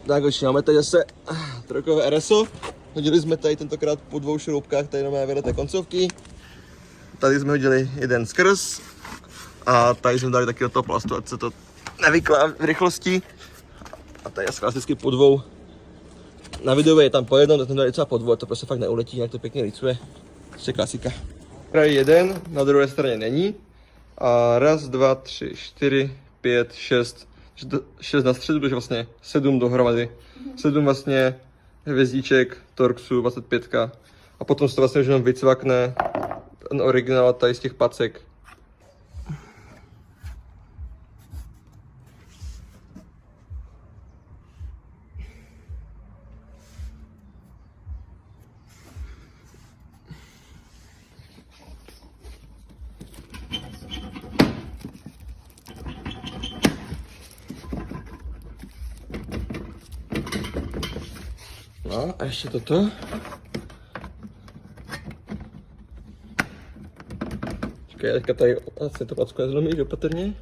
Tak už máme tady zase trojkové RSO. Hodili jsme tady tentokrát po 2 šroubkách, tady máme vedle té koncovky. Tady jsme hodili jeden skrz a tady jsme dali taky do toho plastu, ať se to nevyklá v rychlosti. A tady je klasicky po 2. Na videu je tam po jednom, tak jsme dali třeba po 2, to prostě fakt neuletí, jak to pěkně rýcuje. Ještě klasika. Kraj jeden, na druhé straně není. A 1, 2, 3, 4, 5, 6. 6 na středu, protože vlastně 7 dohromady. 7 vlastně hvězdíček, torxu, 25. A potom se to vlastně už jenom vycvakne ten originál tady z těch pacek. No a ještě toto. Čekaj, teďka tady asi to packu nezlomíš opatrně.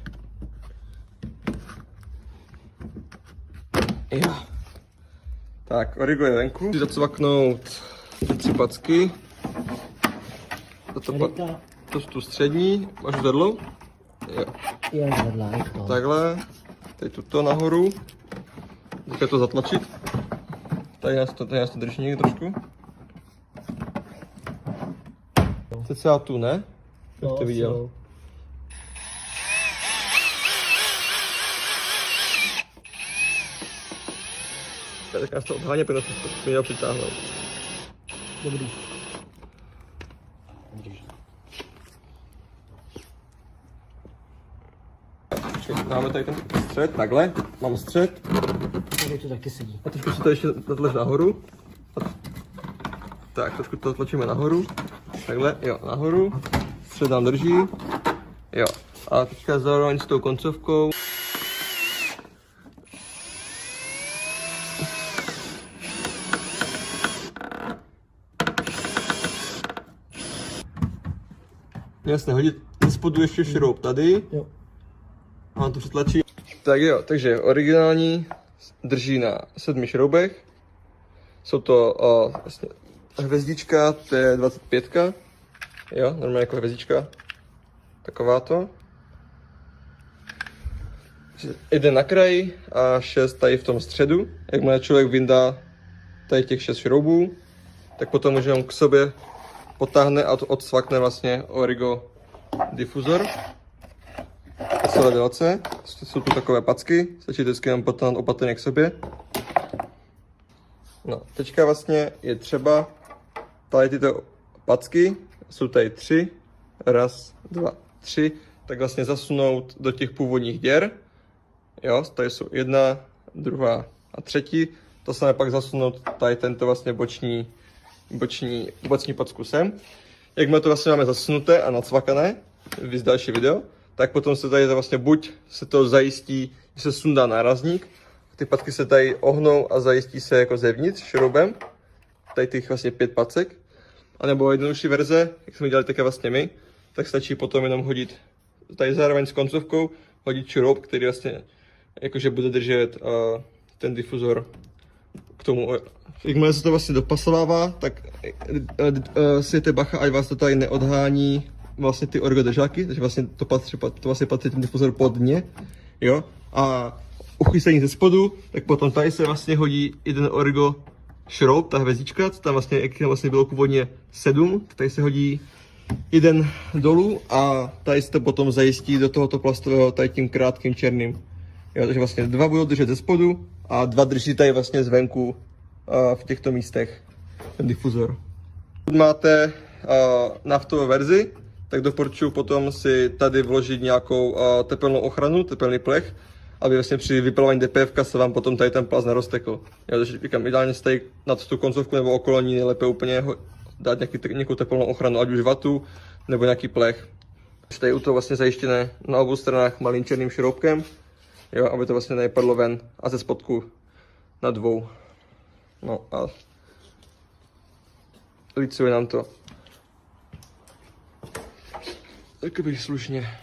Jo. Tak, origo je venku. Chci zacvaknout ty 3 packy. To tu střední, máš zvedlou? Jo. Takhle. Teď tuto nahoru. Teďka to zatlačit. Tady nás to drží někdo trošku. Cca tu, ne? Jak to viděl? Tak nás to odháně, protože to měl přitáhnout. Dobrý. Máme tady ten střed, takhle. Mám střed. Tady to taky sedí. A trošku si to ještě natlač nahoru. Tak, trošku to tlačíme nahoru. Takhle, jo, nahoru. Střed nám drží. Jo. A teďka zároveň s tou koncovkou. Jasně, hodit ze spodu ještě šroub tady. Jo. A on to přetlačí. Tak jo, takže originální drží na 7 šroubech. Jsou to vlastně hvězdička, to je 25. Jo, normálně jako hvězdička. Takováto. 1 na kraji a 6 tady v tom středu. Jakmile člověk vyndá tady těch 6 šroubů, tak potom už jenom k sobě potáhne a odsvakne vlastně origo difuzor. Celé délce. Jsou tu takové packy, stačí vždycky jenom potáhnout opatrně k sobě. No, teďka vlastně je třeba tady tyto packy, jsou tady 3, 1, 2, 3, tak vlastně zasunout do těch původních děr. Jo, tady jsou 1, 2 a 3. To samé pak zasunout tady tento vlastně boční packu sem. Jakmile to vlastně máme zasunuté a nacvakané, víc další video, tak potom se tady vlastně buď se to zajistí, že se sundá nárazník, ty patky se tady ohnou a zajistí se jako zevnitř šroubem, tady těch vlastně 5 pacek, anebo jednodušší verze, jak jsme dělali také vlastně my, tak stačí potom jenom hodit tady zároveň s koncovkou, hodit šroub, který vlastně jakože bude držet ten difuzor k tomu. Jakmile se to vlastně dopasovává, tak si ty bacha, ať vás to tady neodhání vlastně ty origo držáky, takže vlastně to vlastně patří ten difuzor pod dně, jo, a uchycení ze spodu, tak potom tady se vlastně hodí i ten origo šroub, ta hvězdička, co tam vlastně, jak vlastně bylo původně 7, tady se hodí 1 dolů a tady se to potom zajistí do tohoto plastového tady tím krátkým černým. Jo, takže vlastně 2 budou držet ze spodu a 2 drží tady vlastně zvenku v těchto místech ten difuzor. Pokud máte naftovou verzi, tak doporučuji potom si tady vložit nějakou tepelnou ochranu, tepelný plech, aby vlastně při vypalování DPF se vám potom tady ten plast neroztekl. Já takže říkám, ideálně se tady nad tu koncovku nebo okolo ní nejlépe úplně dát nějakou tepelnou ochranu, ať už vatu nebo nějaký plech. Tady u toho vlastně zajištěné na obou stranách malým černým šroubkem, jo, aby to vlastně nepadlo ven a ze spodku na 2. No a lícuje nám to takový slušně.